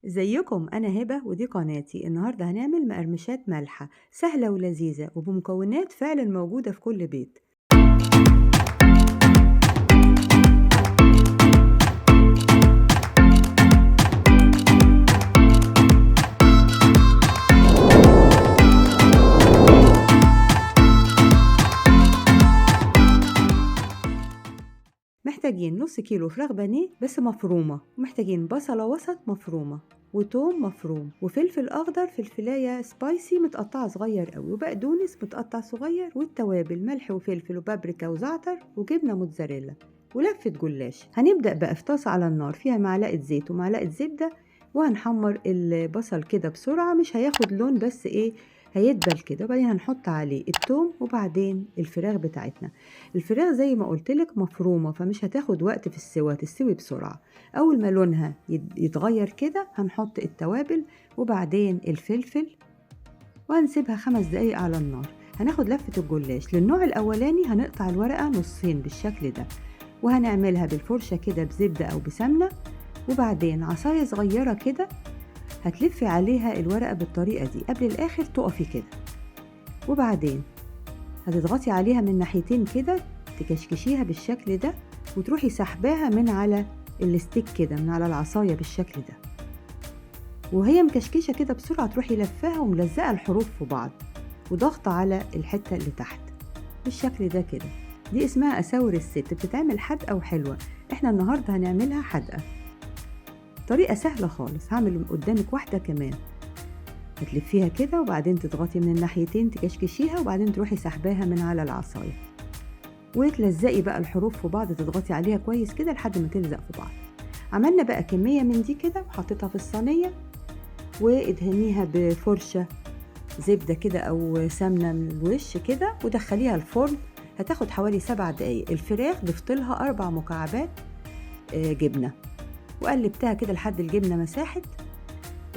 ازيكم؟ انا هبة ودي قناتي. النهاردة هنعمل مقرمشات مالحة سهلة ولذيذة وبمكونات فعلا موجودة في كل بيت. محتاجين نص كيلو فراخ بانيه بس مفرومة، ومحتاجين بصلة وسط مفرومة وتوم مفروم وفلفل اخضر فلفلاية سبايسي متقطعة صغير قوي وبقدونس متقطع صغير والتوابل ملح وفلفل وبابريكا وزعتر وجبنة موتزاريلا ولفة جلاش. هنبدأ بقى في طاسة على النار فيها معلقة زيت ومعلقة زبدة، وهنحمر البصل كده بسرعة، مش هياخد لون بس هيدبل كده، وبعدين هنحط عليه التوم وبعدين الفراخ بتاعتنا. الفراخ زي ما قلتلك مفرومة فمش هتاخد وقت في السوا، تستوي بسرعة. أول ما لونها يتغير كده هنحط التوابل وبعدين الفلفل وهنسيبها 5 دقايق على النار. هناخد لفة الجلاش للنوع الأولاني، هنقطع الورقة نصين بالشكل ده وهنعملها بالفرشة كده بزبدة أو بسمنة، وبعدين عصاية صغيرة كده هتلفي عليها الورقة بالطريقة دي قبل الآخر، تقفي كده وبعدين هتضغطي عليها من ناحيتين كده، تكشكشيها بالشكل ده وتروحي سحباها من على الستيك كده، من على العصاية بالشكل ده، وهي مكشكشة كده بسرعة تروحي لفاها وملزقة الحروف في بعض وضغطة على الحتة اللي تحت بالشكل ده كده. دي اسمها أساور الست، بتتعمل حادقة وحلوة. احنا النهاردة هنعملها حادقة، طريقة سهلة خالص. هعمل قدامك واحدة كمان، هتلفيها كده وبعدين تضغطي من الناحيتين تكشكشيها وبعدين تروحي سحباها من على العصاية وتلزقي بقى الحروف في بعض، تضغطي عليها كويس كده لحد ما تلزق في بعض. عملنا بقى كمية من دي كده وحطيتها في الصينية وادهنيها بفرشة زبدة كده أو سمنة من الوش كده ودخليها الفرن. هتاخد حوالي 7 دقايق. الفراخ ضفت لها 4 مكعبات جبنة وقلبتها كده لحد الجبنة مساحت.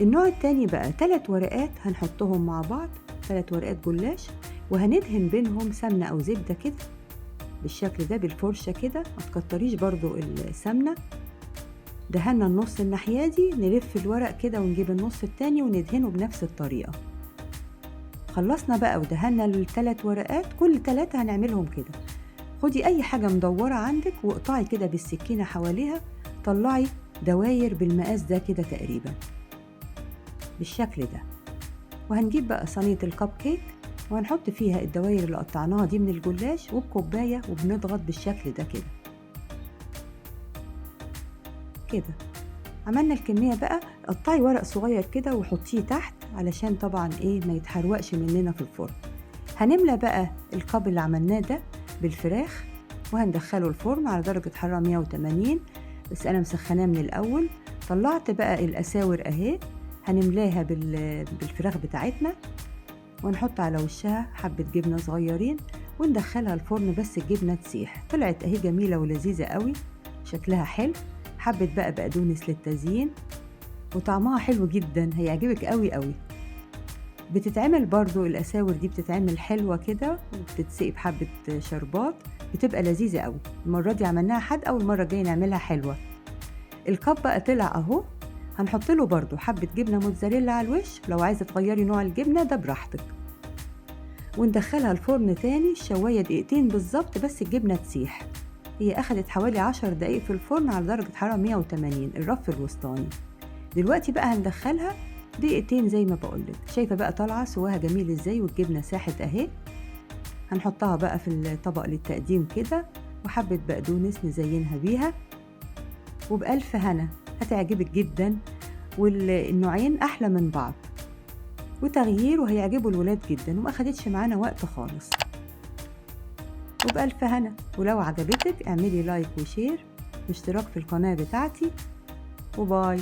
النوع التاني بقى 3 ورقات هنحطهم مع بعض، 3 ورقات جلاش، وهندهن بينهم سمنة أو زبدة كده بالشكل ده بالفرشة كده، ما تكتريش برضو السمنة. دهنا النص الناحية دي، نلف الورق كده ونجيب النص التاني وندهنه بنفس الطريقة. خلصنا بقى ودهنا ال3 ورقات، كل 3 هنعملهم كده. خدي أي حاجة مدورة عندك واقطعي كده بالسكينة حواليها، طلعي دواير بالمقاس ده كده تقريبا بالشكل ده. وهنجيب بقى صينية الكب كيك وهنحط فيها الدواير اللي قطعناها دي من الجلاش وبكوباية وبنضغط بالشكل ده كده كده. عملنا الكمية بقى، قطعي ورق صغير كده وحطيه تحت علشان طبعا ما يتحرقش مننا في الفرن. هنملى بقى الكب اللي عملناه ده بالفراخ وهندخله الفرن على درجة حرارة 180، بس أنا مسخناه من الأول. طلعت بقى الأساور أهي، هنملاها بالفراخ بتاعتنا ونحط على وشها حبة جبنة صغيرين وندخلها الفرن بس الجبنة تسيح. طلعت اهي جميلة ولذيذة قوي، شكلها حلو. حبة بقى بقدونس للتزيين وطعمها حلو جدا، هيعجبك قوي قوي. بتتعمل برضو الأساور دي بتتعمل حلوة كده وبتتسقي بحبة شربات، بتبقى لذيذة قوي. المرة دي عملناها حادقة والمرة الجاية نعملها حلوة. الكب بقى طلع اهو، هنحط له برضو حبة جبنة موتزاريلا على الوش، لو عايزة تغيري نوع الجبنة ده براحتك، وندخلها الفرن تاني الشواية دقيقتين بالظبط بس الجبنة تسيح. هي أخدت حوالي 10 دقايق في الفرن على درجة حرارة 180 الرف الوسطاني. دلوقتي بقى هندخلها دقيقتين زي ما بقولك. شايفة بقى طالعة سواها جميل ازاي والجبنة ساحت اهي. هنحطها بقى في الطبق للتقديم كده وحبة بقدونس نزينها بيها، وبألف هنا، هتعجبك جدا. والنوعين أحلى من بعض وتغيير وهيعجبوا الولاد جدا وما أخدتش معانا وقت خالص. وبألف هنا، ولو عجبتك اعملي لايك وشير واشتراك في القناة بتاعتي، وباي.